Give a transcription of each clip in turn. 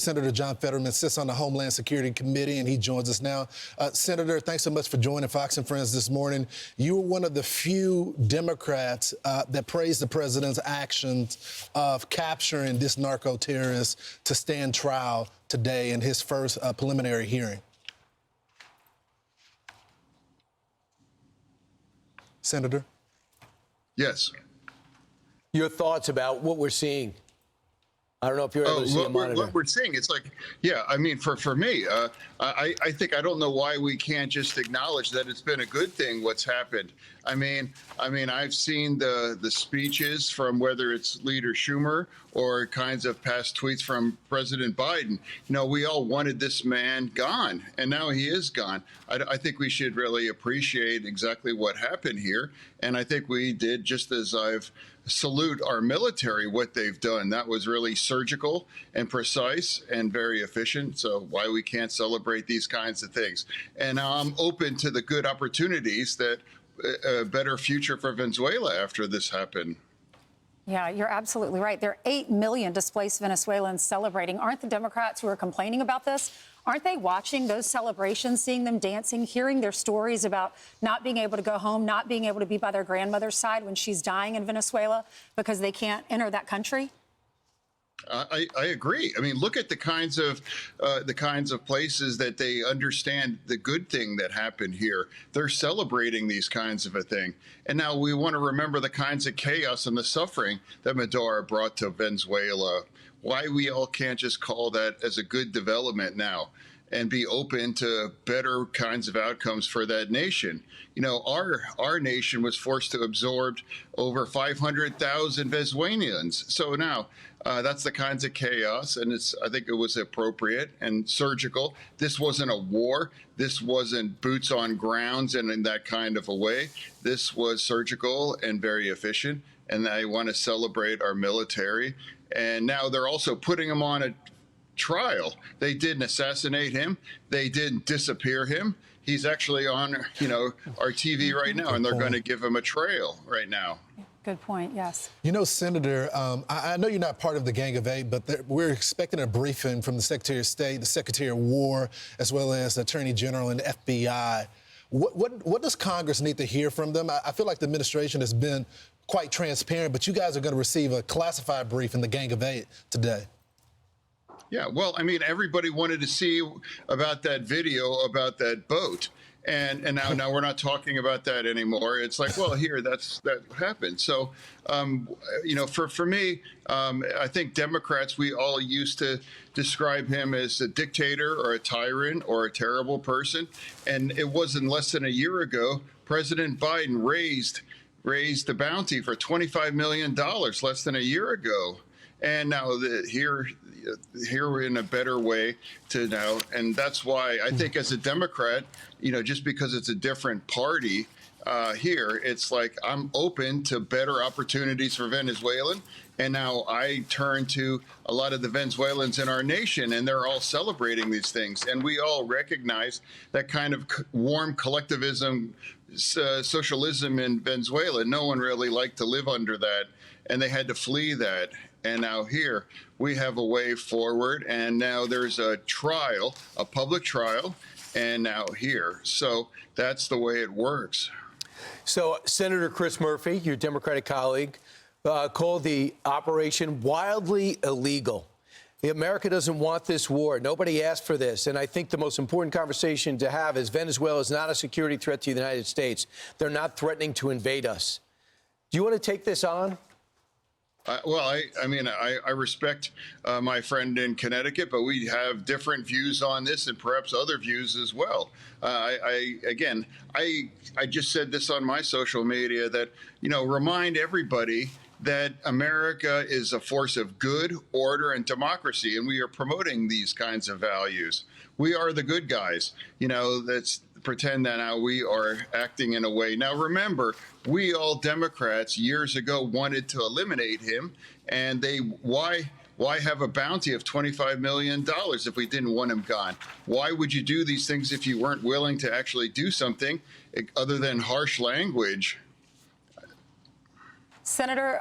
Senator John Fetterman sits on the Homeland Security Committee, and he joins us now. Senator, thanks so much for joining Fox and Friends this morning. You were one of the few Democrats that praised the president's actions of capturing this narco-terrorist to stand trial today in his first preliminary hearing. Senator? Yes. Your thoughts about what we're seeing? I don't know if you're able to see a monitor. What we're seeing, it's like, yeah, I mean, for me, I think I don't know why we can't just acknowledge that it's been a good thing what's happened. I mean, I've seen the speeches from whether it's Leader Schumer or kinds of past tweets from President Biden. You know, we all wanted this man gone, and now he is gone. I think we should really appreciate exactly what happened here, and I think we did, just as I've salute our military, what they've done. That was really surgical and precise and very efficient. So why we can't celebrate these kinds of things. And I'm open to the good opportunities that a better future for Venezuela after this happened. Yeah, you're absolutely right. There are 8 million displaced Venezuelans celebrating. Aren't the Democrats who are complaining about this? Aren't they watching those celebrations, seeing them dancing, hearing their stories about not being able to go home, not being able to be by their grandmother's side when she's dying in Venezuela because they can't enter that country? I agree. I mean, look at the kinds of places that they understand the good thing that happened here. They're celebrating these kinds of a thing. And now we want to remember the kinds of chaos and the suffering that Maduro brought to Venezuela. Why we all can't just call that as a good development now and be open to better kinds of outcomes for that nation. You know, our nation was forced to absorb over 500,000 Venezuelans. So now that's the kinds of chaos, and I think it was appropriate and surgical. This wasn't a war. This wasn't boots on grounds and in that kind of a way. This was surgical and very efficient, and I want to celebrate our military. And now they're also putting him on a trial. They didn't assassinate him. They didn't disappear him. He's actually on, our TV right now, and they're going to give him a trial right now. Good point, yes. You know, Senator, I know you're not part of the Gang of Eight, but we're expecting a briefing from the Secretary of State, the Secretary of War, as well as the Attorney General and the FBI. What does Congress need to hear from them? I feel like the administration has been quite transparent, but you guys are going to receive a classified brief in the Gang of Eight today. Yeah, well, I mean, everybody wanted to see about that video about that boat. And now we're not talking about that anymore. It's like, well, here, that happened. So, for me, I think Democrats, we all used to describe him as a dictator or a tyrant or a terrible person. And it wasn't less than a year ago, President Biden raised the bounty for $25 million less than a year ago. And now here we're in a better way to now. And that's why I think as a Democrat, just because it's a different party here, it's like I'm open to better opportunities for Venezuelan. And now I turn to a lot of the Venezuelans in our nation, and they're all celebrating these things. And we all recognize that kind of warm collectivism, socialism in Venezuela. No one really liked to live under that, and they had to flee that. And now here we have a way forward, and now there's a trial, a public trial, and now here. So that's the way it works. So Senator Chris Murphy, your Democratic colleague, called the operation wildly illegal. America doesn't want this war. Nobody asked for this. And I think the most important conversation to have is Venezuela is not a security threat to the United States. They're not threatening to invade us. Do you want to take this on? I respect my friend in Connecticut, but we have different views on this and perhaps other views as well. I just said this on my social media that, remind everybody that America is a force of good, order, and democracy, and we are promoting these kinds of values. We are the good guys. That's pretend that now we are acting in a way. Now, remember, we all Democrats years ago wanted to eliminate him, and why have a bounty of $25 million if we didn't want him gone? Why would you do these things if you weren't willing to actually do something other than harsh language? Senator,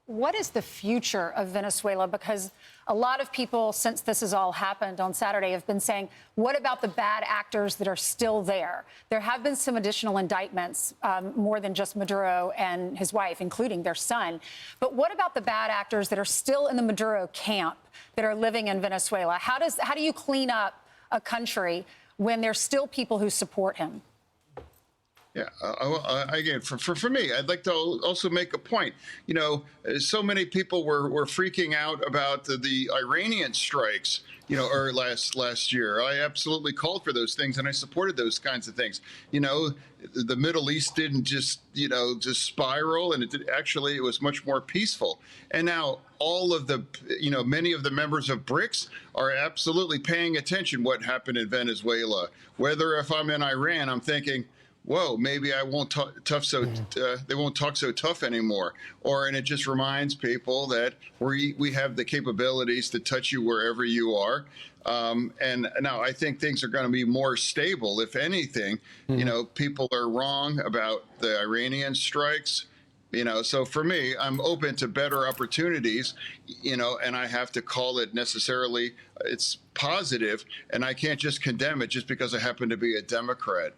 what is the future of Venezuela? Because A lot of people, since this has all happened on Saturday, have been saying, what about the bad actors that are still there? There have been some additional indictments, more than just Maduro and his wife, including their son. But what about the bad actors that are still in the Maduro camp that are living in Venezuela? How do you clean up a country when there's still people who support him? Yeah, again, for me, I'd like to also make a point. You know, so many people were freaking out about the Iranian strikes, you know, or last year. I absolutely called for those things, and I supported those kinds of things. You know, the Middle East didn't just, you know, just spiral, and it was much more peaceful. And now all of the, you know, many of the members of BRICS are absolutely paying attention what happened in Venezuela. Whether if I'm in Iran, I'm thinking, whoa, maybe I won't they won't talk so tough anymore. And it just reminds people that we have the capabilities to touch you wherever you are. And now I think things are going to be more stable. If anything, you know, people are wrong about the Iranian strikes. You know, so for me, I'm open to better opportunities, you know, and I have to call it necessarily, it's positive, and I can't just condemn it just because I happen to be a Democrat.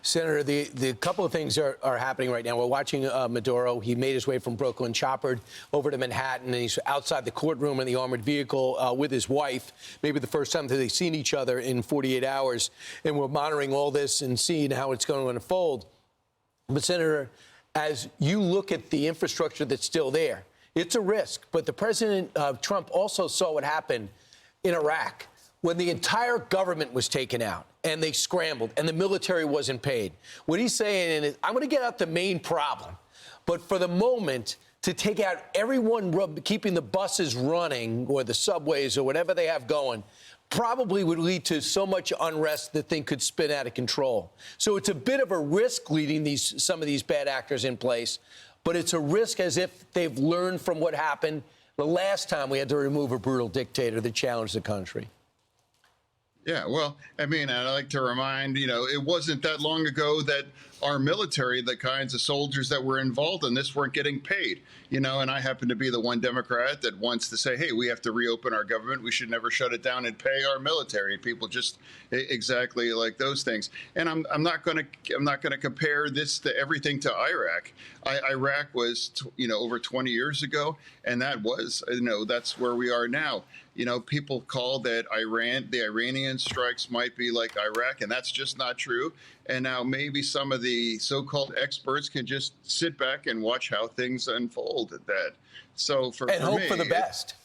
Senator, the couple of things are happening right now. We're watching Maduro. He made his way from Brooklyn, choppered over to Manhattan, and he's outside the courtroom in the armored vehicle with his wife, maybe the first time that they've seen each other in 48 hours. And we're monitoring all this and seeing how it's going to unfold. But, Senator, as you look at the infrastructure that's still there, it's a risk. But the President Trump also saw what happened in Iraq when the entire government was taken out and they scrambled and the military wasn't paid. What he's saying is, I'm going to get out the main problem, but for the moment, to take out everyone keeping the buses running or the subways or whatever they have going probably would lead to so much unrest that thing could spin out of control. So it's a bit of a risk leading some of these bad actors in place, but it's a risk as if they've learned from what happened the last time we had to remove a brutal dictator that challenged the country. Yeah, well, I mean, I'd like to remind, you know, it wasn't that long ago that our military, the kinds of soldiers that were involved in this, weren't getting paid, you know, and I happen to be the one Democrat that wants to say, hey, we have to reopen our government. We should never shut it down and pay our military. People just exactly like those things. And I'm not going to compare this to everything to Iraq. Iraq was, you know, over 20 years ago, and that was, you know, that's where we are now. You know, people call that the Iranian strikes might be like Iraq, and that's just not true. And now maybe some of the so-called experts can just sit back and watch how things unfold at that. So for hope me, for the best.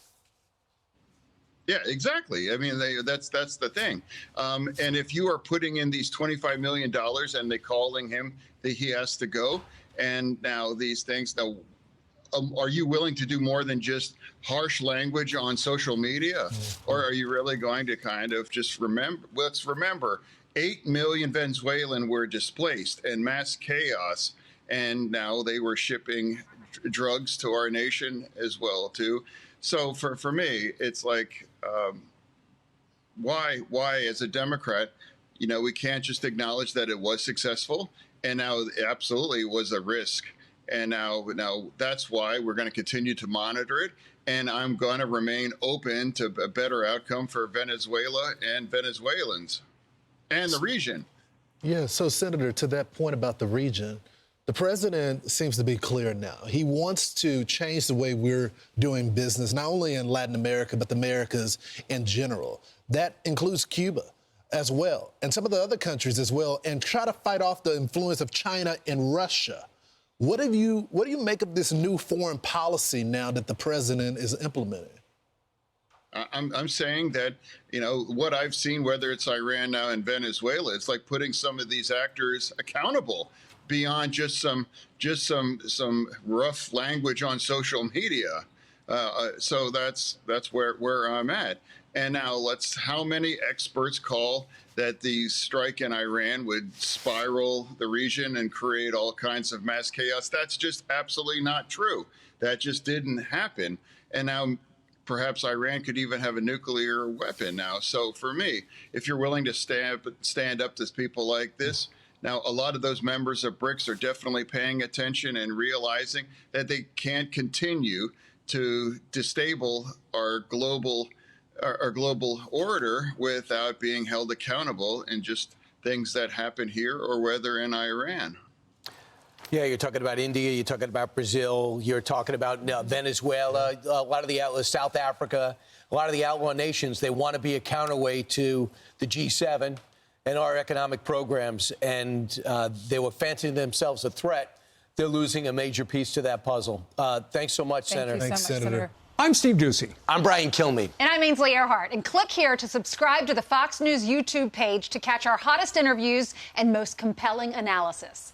Yeah, exactly. I mean, that's the thing. And if you are putting in these $25 million and they're calling him that he has to go, and now these things now. Are you willing to do more than just harsh language on social media? Or are you really going to kind of just remember, let's remember, 8 million Venezuelan were displaced and mass chaos. And now they were shipping drugs to our nation as well, too. So for me, it's like, why as a Democrat, you know, we can't just acknowledge that it was successful. And now it absolutely was a risk. And now that's why we're going to continue to monitor it. And I'm going to remain open to a better outcome for Venezuela and Venezuelans and the region. Yeah, so, Senator, to that point about the region, the president seems to be clear now. He wants to change the way we're doing business, not only in Latin America, but the Americas in general. That includes Cuba as well, and some of the other countries as well, and try to fight off the influence of China and Russia. What do you make of this new foreign policy now that the president is implementing? I'm saying that, you know, what I've seen, whether it's Iran now and Venezuela, it's like putting some of these actors accountable beyond just some rough language on social media. So that's where I'm at. And now how many experts call that the strike in Iran would spiral the region and create all kinds of mass chaos? That's just absolutely not true. That just didn't happen. And now perhaps Iran could even have a nuclear weapon now. So for me, if you're willing to stand up to people like this, now a lot of those members of BRICS are definitely paying attention and realizing that they can't continue to destabilize our global order without being held accountable in just things that happen here or whether in Iran. Yeah, you're talking about India, you're talking about Brazil, you're talking about Venezuela, a lot of the South Africa, a lot of the outlaw nations. They want to be a counterweight to the G7 and our economic programs, and they were fancying themselves a threat. They're losing a major piece to that puzzle. Thanks so much, Senator. Thank you so much, Senator. I'm Steve Ducey. I'm Brian Kilmeade. And I'm Ainsley Earhart. And click here to subscribe to the Fox News YouTube page to catch our hottest interviews and most compelling analysis.